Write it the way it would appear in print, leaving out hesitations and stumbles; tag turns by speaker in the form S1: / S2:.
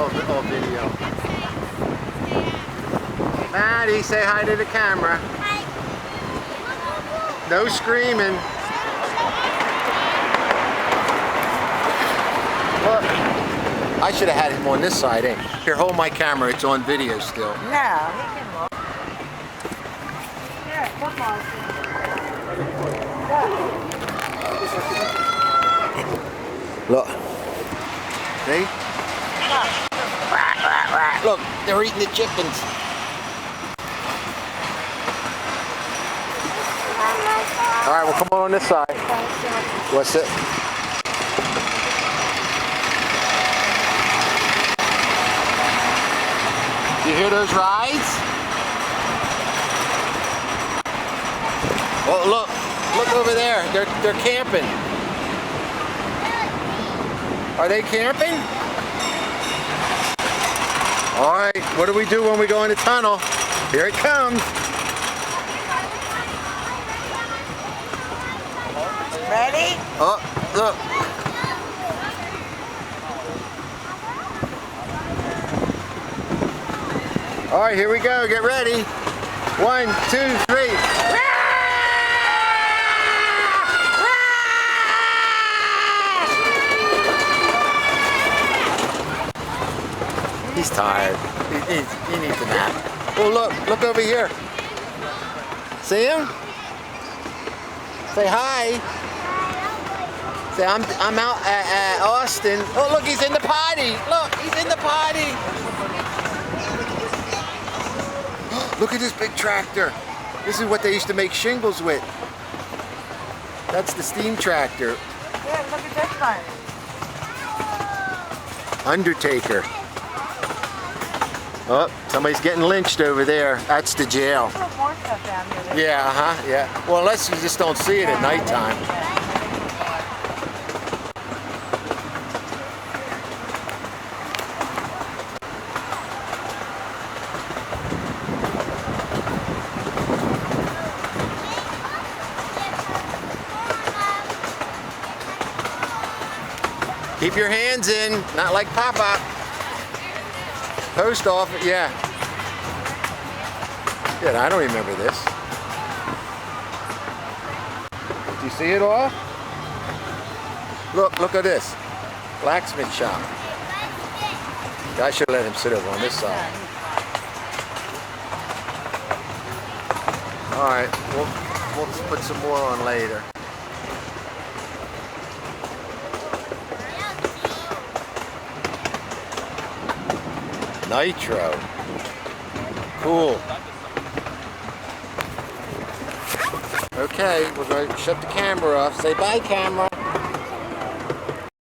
S1: all video. Maddie, say hi to the camera. No screaming. Look, I should have had him on this side, eh? Here, hold my camera. It's on video still.
S2: No, he can look. Here, football.
S1: Look. See? Look, they're eating the chickens. All right, well, come on this side. What's it? You hear those rides? Oh, look over there. They're camping. Are they camping? All right, what do we do when we go in the tunnel? Here it comes.
S2: Ready?
S1: Oh, look. All right, here we go. Get ready. 1, 2, 3. He's tired. He needs a nap. Oh, look over here. See him? Say hi. Say, I'm out at Austin. Oh, look, he's in the potty. Look, he's in the potty. Look at this big tractor. This is what they used to make shingles with. That's the steam tractor.
S2: Yeah, look at this one.
S1: Undertaker. Oh, somebody's getting lynched over there. That's the jail.
S2: There's more stuff down here.
S1: Yeah, yeah. Well, unless you just don't see it at nighttime. Keep your hands in, not like Papa. Post office, yeah. Yeah, I don't remember this. Do you see it all? Look at this. Blacksmith shop. I should let him sit over on this side. All right, we'll put some more on later. Nitro. Cool. Okay, we're going to shut the camera off. Say bye, camera.